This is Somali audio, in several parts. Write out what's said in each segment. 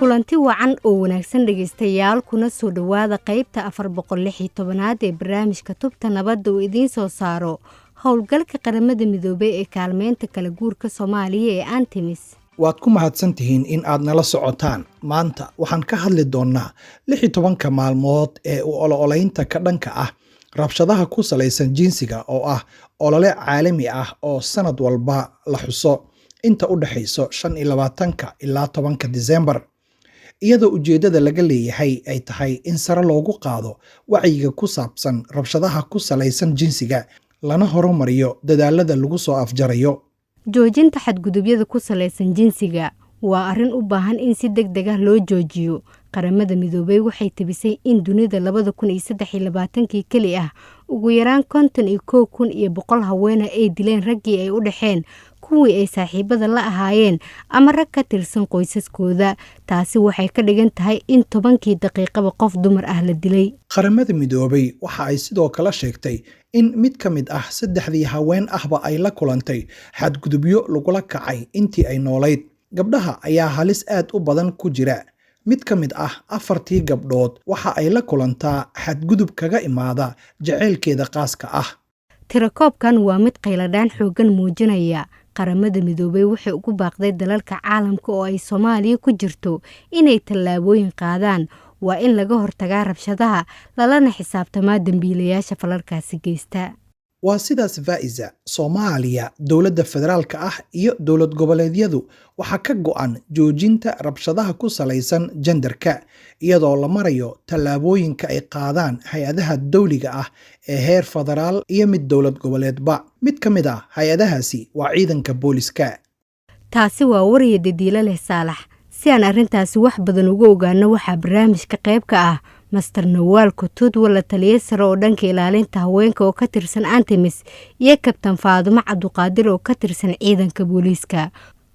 kulanti wacan oo wanaagsan dhageystayaal kuna soo dhawaada qaybta 416aad ee barnaamijka tubta nabadda uu idiin soo saaro howlgalka qaramada midoobay ee kaalmeynta kala guurka Soomaaliya ee Antimis. waad ku mahadsantihiin in aad nala socotaan. maanta waxaan ka hadli doonaa 16 maalmood ee u ololaynta ka dhanka ah rabshadaha ku salaysan jinsiga oo ah olole caalami ah oo sanad walba la xuso inta u dhaxayso 25 ilaa 10 Diseembar. iyadoo ujeedada laga leeyahay ay tahay in sare loogu qaado wacyiga ku saabsan rabshadaha ku salaysan jinsiga lana horumariyo dadaalada lagu soo afjarayo. joojinta xadgudubyada ku salaysan jinsiga waa arrin u baahan in si degdeg ah loo joojiyo. qaramada midoobay waxay tibisay in dunida 2023 kali ah ugu yaraan 51,100 haween ay dileen raggii ay u dhaxeen kuwii ay saaxiibada la ahaayeen ama rag ka tirsan qoysaskooda. taasi waxay ka dhigan tahay in 10 daqiiqaba qof dumar ah la dilay. qaramada midoobay waxa ay sidoo kale sheegtay in mid ka mid ah 3 haween ahba ay la kulantay xadgudubyo lagula kacay intii ay noolayd. gabdhaha ayaa halis aad u badan ku jira. mid ka mid ah 4 gabdhood waxa ay la kulantaa xadgudub kaga imaada jaceylkeeda qaaska ah. tirakoobkan waa mid qayladaan xoogan muujinaya. qaramada midoobay waxay ugu baaqday dalalka caalamka oo ay Soomaaliya ku jirto inay tallaabooyin qaadaan. waa in laga hortagaa rabshadaha lalana xisaabtamaa dambiilayaasha falalkaasi geysta. waa sidaas Faiza. Soomaaliya, dowladda federaalka ah iyo dowlad goboleedyadu waxa ka go'an joojinta rabshadaha ku salaysan genderka iyadoo la marayo tallaabooyinka ay qaadaan hay'adaha dawliga ah ee heer federaal iyo mid dowlad goboleedba. mid ka mid ah hay'adahaasi waa ciidanka booliska. taasi waa wariye dadiilo leh Saalax. si aan arrintaasi wax badan uga ogaano waxaa barnaamijka qayb ka ah Master Nawaal Kutud wala taliye sare oo dhanka ilaalinta haweenka oo ka tirsan Antimis iyo Kabtan Faadumo Cabduqaadir oo ka tirsan ciidanka booliiska.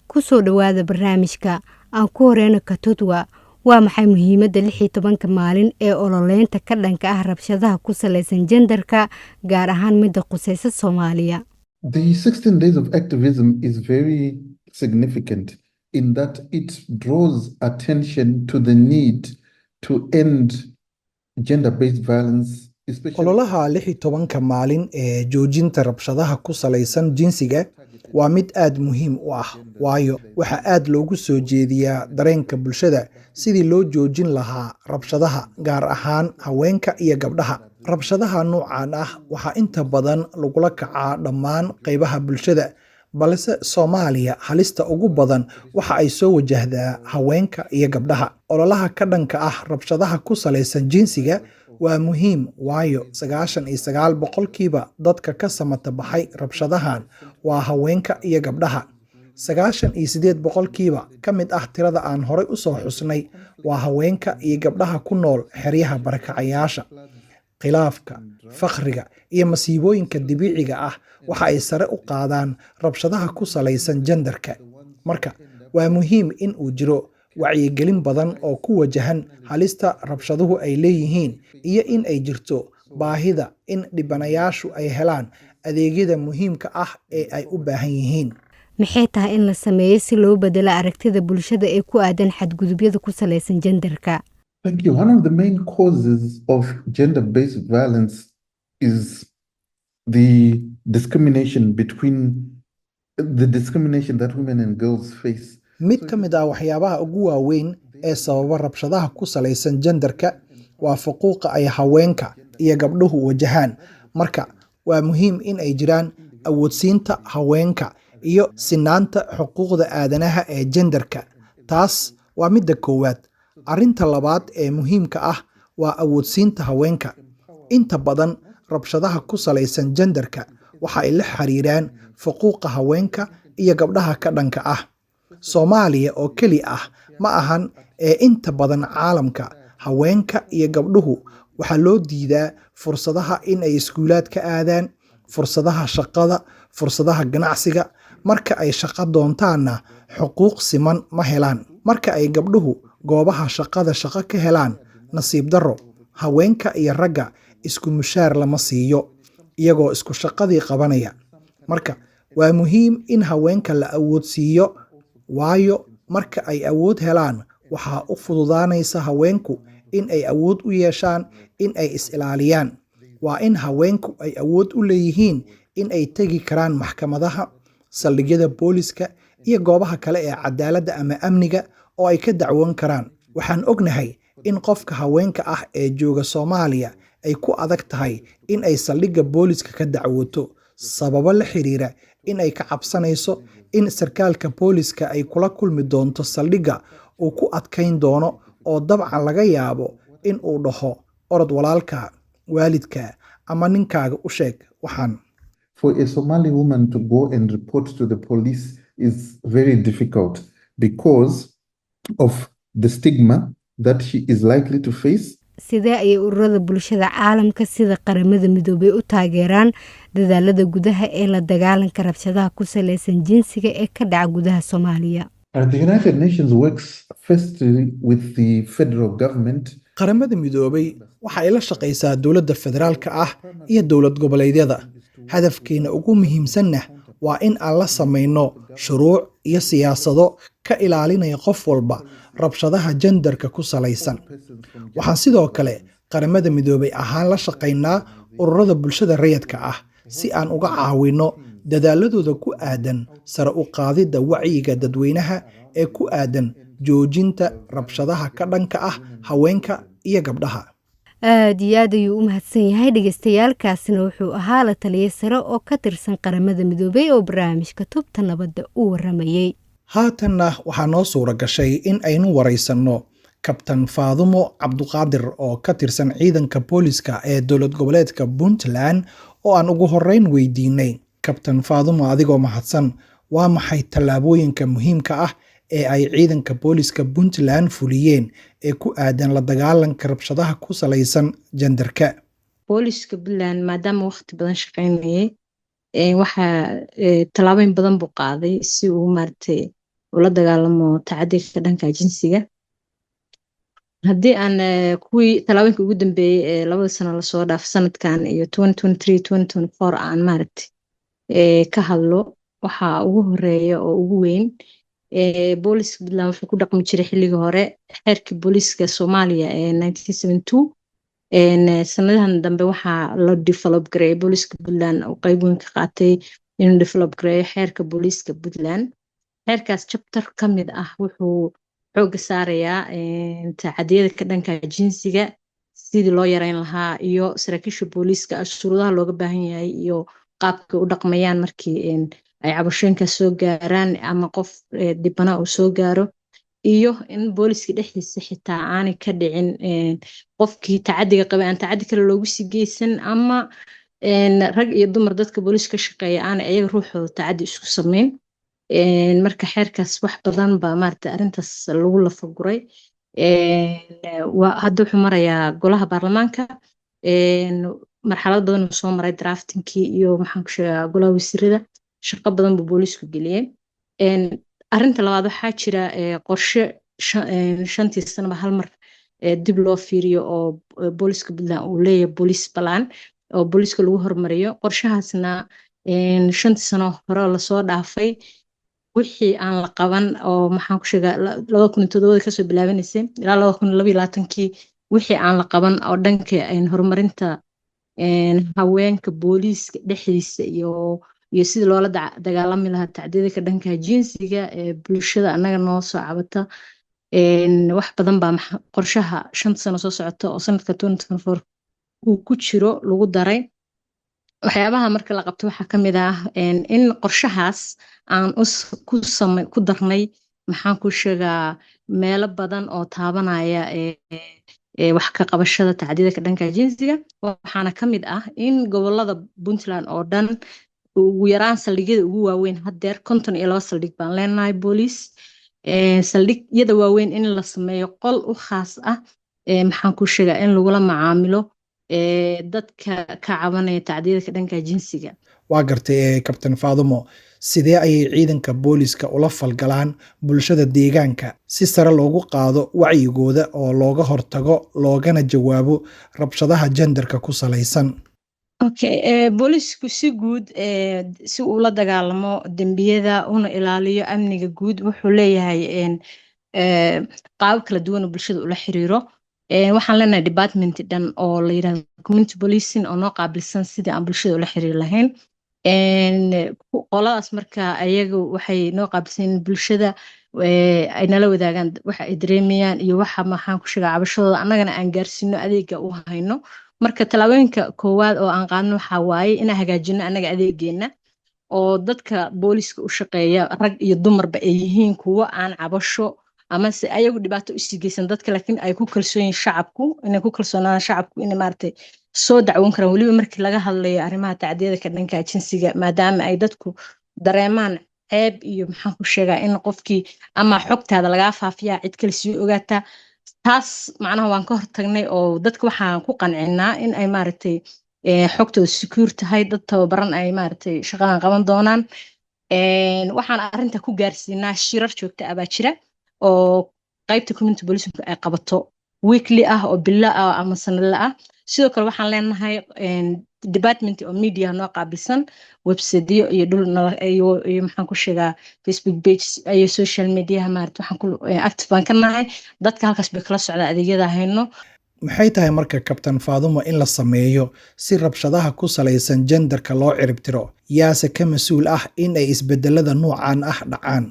ku soo dhawaada barnaamijka. aan ku horeeyno Kutudwa. waa maxay muhiimadda 16 maalin ee ololeynta ka dhanka ah rabshadaha ku salaysan genderka gaar ahaan midda qusaysa Soomaaliya? The 16 days of activism is very significant in that it draws attention to the need to end gender-based violence, especially ololaha 16 maalin ee joojinta rabshadaha ku salaysan jinsiga waa mid aad muhiim u ah waayo waxa aad loogu soo jeediyaa dareenka bulshada sidii loo joojin lahaa rabshadaha gaar ahaan haweenka iyo gabdhaha. rabshadaha noocan ah waxa inta badan lagula kacaa dhammaan qaybaha bulshada balse Soomaaliya halista ugu badan waxa ay soo wajahdaa haweenka iyo gabdhaha. ololaha ka dhanka ah rabshadaha ku salaysan jinsiga waa muhiim waayo 99% dadka ka samata baxay rabshadahan waa haweenka iyo gabdhaha. 98% ka mid ah tirada aan horay u soo xusnay waa haweenka iyo gabdhaha ku nool xeryaha barakacayaasha. khilaafka, faqriga iyo masiibooyinka dabiiciga ah waxa ay sare u qaadaan rabshadaha ku salaysan genderka. marka waa muhiim in uu jiro wacyigelin badan oo ku wajahan halista rabshaduhu ay leeyihiin iyo in ay jirto baahida in dhibanayaashu ay helaan adeegyada muhiimka ah ee ay u baahan yihiin. maxay tahay in la sameeyo si loo bedelo aragtida bulshada ee ku aadan xadgudubyada ku salaysan genderka? Thank you. One of the main causes of gender-based violence is the discrimination that women and girls face. mid ka mid ah waxyaabaha ugu waaweyn ee sababa rabshadaha ku salaysan genderka waa faquuqa ay haweenka iyo gabdhuhu wajahaan. marka waa muhiim in ay jiraan awoodsiinta haweenka iyo sinaanta xuquuqda aadanaha ee genderka. taas waa midda koowaad. arrinta labaad ee muhiimka ah waa awoodsiinta haweenka. inta badan rabshadaha ku salaysan genderka waxa ay la xiriiraan faquuqa haweenka iyo gabdhaha ka dhanka ah. Soomaaliya oo keli ah ma ahan ee inta badan caalamka haweenka iyo gabdhuhu waxaa loo diidaa fursadaha in ay iskuulaad ka aadaan, fursadaha shaqada, fursadaha ganacsiga. marka ay shaqo doontaanna xuquuq siman ma helaan. marka ay gabdhuhu goobaha shaqada shaqo ka helaan, nasiib darro haweenka iyo ragga isku mushaar lama siiyo iyagoo isku shaqadii qabanaya. marka waa muhiim in haweenka la awood siiyo waayo marka ay awood helaan waxaa u fududaanaysa haweenku in ay awood u yeeshaan in ay is-ilaaliyaan. Waa in haweenku ay awood u leeyihiin in ay tegi karaan maxkamadaha, saldhigyada booliska iyo goobaha kale ee cadaaladda ama amniga oo ay ka dacwoon karaan. Waxaan ognahay in qofka haweenka ah ee jooga Soomaaliya ay ku adag tahay in ay saldhigga booliska ka dacwooto sababo la xiriira in ay ka cabsanayso in sarkaalka booliska ay kula kulmi doonto saldhigga uu ku adkayn doono oo dabcan laga yaabo in uu dhaho orod walaalka, waalidka ama ninkaaga u sheeg waxaan. For a Somali woman to go and report to the police is very difficult because of the stigma that she is likely to face. Sidee ayay ururada bulshada caalamka sida qaramada midoobay u taageeraan dadaalada gudaha ee la dagaalanka rabshadaha ku saleysan jinsiga ee ka dhaca gudaha Soomaaliya? The United Nations works firstly with the federal government. Qaramada midoobay waxa ay la shaqaysaa dowladda federaalka ah iyo dowlad goboleedyada. Hadafkeena ugu muhiimsanna waa in aan la samayno shuruuc iyo siyaasado ka ilaalinaya qof walba rabshadaha genderka ku salaysan. Waxaan sidoo kale qaramada midoobay ahaan la shaqaynaa ururada bulshada rayidka ah si aan uga caawino dadaaladooda ku aadan sare u qaadidda wacyiga dadweynaha ee ku aadan joojinta rabshadaha ka dhanka ah haweenka iyo gabdhaha. aad iyo aad ayuu u mahadsan yahay dhagaystayaalkaasina wuxuu ahaa la taliye sare oo ka tirsan qaramada midoobay oo barnaamijka tubta nabadda u waramayay. haatanna waxaa noo suura gashay in aynu waraysanno kabtan Faadumo Cabduqaadir oo ka tirsan ciidanka booliska ee dowlad goboleedka Puntland oo aan ugu horreyn weydiinay. Kabtan Faadumo, adigoo mahadsan, waa maxay tallaabooyinka muhiimka ah ee ay ciidanka booliska Puntland fuliyeen ee ku aadan la dagaalanka rabshadaha ku salaysan genderka? booliska Puntland maadaama waqti badan shaqaynayay waxa tallaabooyin badan buu qaaday si uu maartay ula dagaalamo tacaddiga dhanka jinsiga. haddii aan kuwii tallaabooyinka ugu dambeeyay labada sano la soo dhaaf sanadkan iyo 2023-2024 aan maartay ka hadlo, waxa ugu horeeya oo ugu weyn booliska Puntland wuxuu ku dhaqmi jiray xilliga hore xeerkii booliska Soomaaliya ee 1972. sanadahan dambe waxaa la develop gareeyay booliska Puntland oo qayb weyn ka qaatay inuu develop gareeyo xeerka booliska Puntland. xeerkaas chapter ka mid ah wuxuu xooga saarayaa tacadiyada ka dhanka jinsiga sidii loo yareyn lahaa iyo saraakiisha booliska shuruudaha looga baahan yahay iyo qaabka u dhaqmayaan markii ay cabashooyinka soo gaaraan ama qof dhibana uu soo gaaro, iyo in booliska dhexdiisa xitaa aanay ka dhicin qofkii tacadiga qabay aan tacadi kale loogu sii geysan ama rag iyo dumar dadka booliska ka shaqeeya aanay ayaga ruuxooda tacadi isku sameyn. marka xeerkaas wax badan baa maaragtay arrintaas lagu lafaguray. hadda wuxuu marayaa golaha baarlamaanka, marxalad badan uu soo maray draftingkii iyo maxaan ku sheegaa golaha wasiirada, shaqo badan buu boolisku geliyey. arrinta labaad waxaa jira qorshe 5 sanaba hal mar dib loo fiiriyo oo booliska Puntland uu leeyahay police plan oo booliska lagu hormariyo. qorshahaasna 5 sano hore lasoo dhaafay wixii aan la qaban oo maxaan ku sheegaa 2007 kasoo bilaabanaysay ilaa 2022 wixii aan la qaban oo dhanka horumarinta haweenka booliska dhexdiisa iyo sidii loola dagaalami lahaa tacdiyada ka dhanka jinsiga ee bulshada annaga noo soo cabata. wax badan baa qorshaha 5 sano soo socota oo sanadka 2024 uu ku jiro lagu daray. waxyaabaha marka la qabto waxaa ka mid ah in qorshahaas aan ku darnay maxaan ku sheegaa meelo badan oo taabanaya wax ka qabashada tacdiyada ka dhanka jinsiga. waxaana ka mid ah in gobolada Puntland oo dhan ugu yaraan saldhigyada ugu waaweyn haddeer 52 saldhig baan leenahay booliis. saldhigyada waaweyn in la sameeyo qol u khaas ah maxaan ku sheegaa in lagula macaamilo dadka ka cabanaya tacdiyada ka dhanka jinsiga. waa gartay kabtan Faadumo, sidee ayay ciidanka booliska ula falgalaan bulshada deegaanka si sare loogu qaado wacyigooda oo looga hortago loogana jawaabo rabshadaha genderka ku salaysan? boolisku si guud si uu la dagaalamo dembiyada una ilaaliyo amniga guud wuxuu leeyahay qaabab kala duwan oo bulshada ula xiriiro waxaan leenahay department dhan oo la yiraahdo community policing oo noo qaabilsan sidii aan bulshada ula xiriiri lahayn qoladaas marka ayagu waxay noo qaabilsan bulshada ay nala wadaagaan waxa ay dareemayaan iyo waxa maxaan ku sheegaa cabashadooda annagana aan gaarsiino adeega u hayno marka talaabooyinka koowaad oo aan qaadno waxa waaye inaan hagaajino annaga adeegeena oo dadka booliska u shaqeeya rag iyo dumarba ay yihiin kuwo aan cabasho ama se ayagu dhibaato u sii geysan dadka laakiin ay ku kalsoon yihiin shacabku inay ku kalsoonaadaan shacabku inay maaragtay soo dacwoon karaan weliba markii laga hadlayo arrimaha tacdiyada ka dhanka jinsiga maadaama ay dadku dareemaan ceeb iyo maxaan ku sheegaa in qofkii ama xogtaada lagaa faafiyaa cid kale sii ogaataa taas macnaha waan ka hortagnay oo dadka waxaan ku qancinaa in ay maaragtay xogtooda secure tahay dad tababaran ay maaragtay shaqadan qaban doonaan waxaan arrinta ku gaarsiinaa shirar joogta ah baa jira oo qaybta community policing ay qabato weekly ah oo bilo ah ama sanadle ah sidoo kale waxaan leenahay department oo media noo qaabilsan website iyo dhul iyo maxaan ku sheegaa Facebook page iyo social media maaragtay waxaan ku active baan ka nahay dadka halkaas bay kala socdaa adeegyada hayno maxay tahay marka Kabtan Faadumo in la sameeyo si rabshadaha ku salaysan genderka loo ciribtiro yaase ka mas'uul ah in ay isbedelada noocan ah dhacaan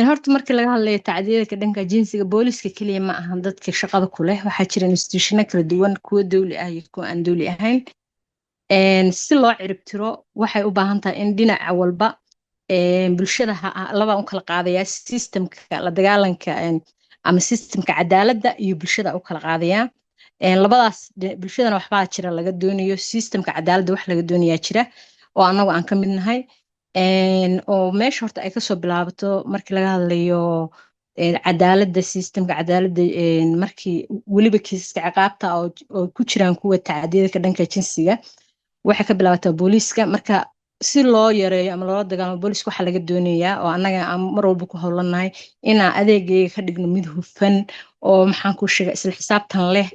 horta markii laga hadlayo tacdiyada ka dhanka jinsiga booliska kaliya ma ahan dadka shaqada ku leh waxaa jira institutiono kala duwan kuwa dawli ah iyo kuwa aan dawli ahayn si loo ciribtiro waxay u baahan tahay in dhinaca walba bulshada laba u kala qaadaya systemka la dagaalanka ama systemka cadaaladda iyo bulshada u kala qaadaya labadaas bulshadana waxbaa jira laga doonayo systemka cadaaladda wax laga doonayaa jira oo anagu aan ka mid nahay oo meesha horta ay kasoo bilaabato markii laga hadlayo cadaaladda systemka cadaaladda markii weliba kiisaska ciqaabta oo ku jiraan kuwa tacdiyada ka dhanka jinsiga waxay ka bilaabataa booliiska marka si loo yareeyo ama loola dagaalamo booliiska waxaa laga doonayaa oo annaga aan mar walba ku howlanahay inaan adeegayga ka dhigno mid hufan oo maxaan ku sheega isla xisaabtan leh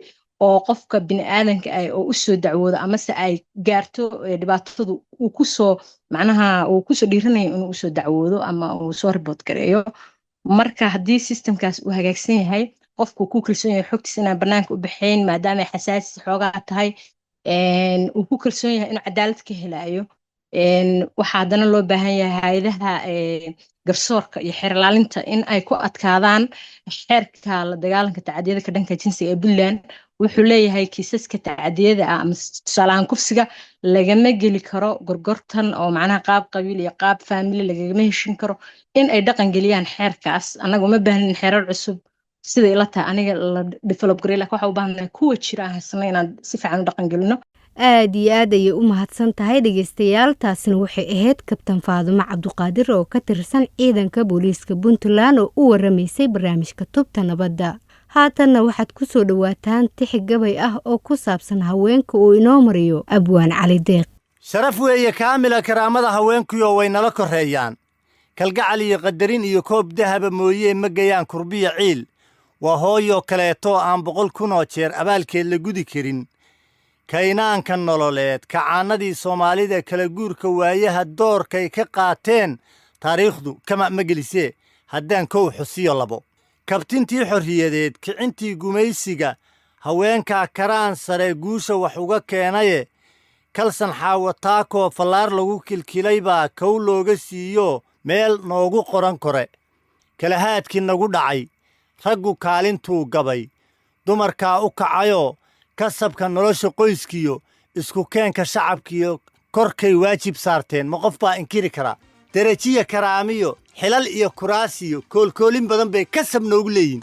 oo qofka bini'aadanka ah oo u soo dacwoodo ama se ay gaarto dhibaatadu uu kusoo macnaha uu kusoo dhiiranayo inuu usoo dacwoodo ama uu soo report gareeyo marka haddii systemkaas uu hagaagsan yahay qofku ku kalsoon yahay xogtiisa inaan banaanka u baxayn maadaama ay xasaasi xoogaa tahay uu ku kalsoon yahay inuu cadaalad ka helayo waxaa haddana loo baahan yahay hay'adaha garsoorka iyo xeer ilaalinta in ay ku adkaadaan xeerka la dagaalanka tacdiyada ka dhanka jinsiga ee Puntland wuxuu leeyahay kiisaska tacdiyada ah ama tusaalahan kufsiga lagama geli karo gorgortan oo macnaha qaab qabiil iyo qaab family lagama heshin karo in ay dhaqan geliyaan xeerkaas anagu ma baahnin xeerar cusub sida ila tahay aniga la develop gareey laakiin waxa u baahannahay kuwa jira haysana inaan si fiican u dhaqan gelino aad iyo aad ayay u mahadsan tahay dhegeystayaal taasina waxay ahayd Kabtan Faadumo Cabduqaadir oo ka tirsan ciidanka booliiska Puntland oo u waramaysay barnaamijka Tubta Nabadda haatanna waxaad ku soo dhawaataan tixi gabay ah oo ku saabsan haweenka oo inoo mariyo Abwaan Cali Deeq sharaf weeye kaamila karaamada haweenkuyo way nala koreeyaan kalgacal iyo qadarin iyo koob dahaba mooyee ma gayaan kurbiya ciil waa hooyo kaleeto aan 100,000 jeer abaalkeed la gudi karin kaynaanka nololeed kacaanadii Soomaalida kala guurka waayaha doorkay ka qaateen taariikhdu kama magelisee haddaan kow xusiyo labo kabtintii xorriyadeed kicintii gumaysiga haweenka karaan sare guusha wax uga keenaye kalsan xaawataakoo fallaar lagu kilkilay baa kow looga siiyo meel noogu qoran kore kalahaadkii nagu dhacay raggu kaalintuu gabay dumarkaa u kacayoo kasabka nolosha qoyskiyo isku keenka shacabkiyo korkay waajib saarteen ma qof baa inkiri kara darajiya karaamiyo xilal iyo kuraasiyo koolkoolin badan bay kasab noogu leeyihin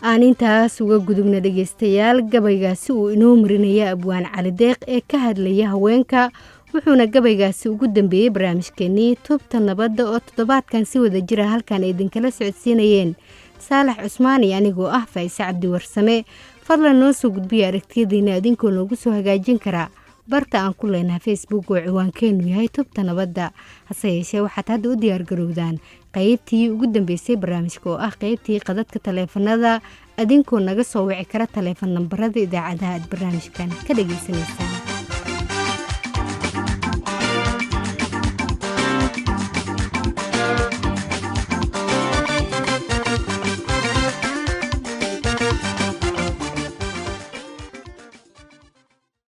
aan intaas uga gudubna dhegeystayaal gabaygaasi uu inoo marinaya Abwaan Cali Deeq ee ka hadlaya haweenka wuxuuna gabaygaasi ugu dambeeyay barnaamijkeenii Tubta Nabadda oo toddobaadkan si wada jira halkan idinkala socodsiinayeen Saalax Cusmaan iyo anigoo ah Faa'iise Cabdi Warsame fadlan noo soo gudbiya aragtiyadiina idinkoo noogu soo hagaajin kara barta aan ku leenahay Facebook oo ciwaankeenu yahay Tubta Nabadda hase yeeshee waxaad hadda u diyaar garowdaan qaybtii ugu dambeysay barnaamijka oo ah qaybtii qadadka taleefanada idinkoo naga soo wici kara taleefan nambarada idaacadaha aad barnaamijkan ka dhageysaneysaan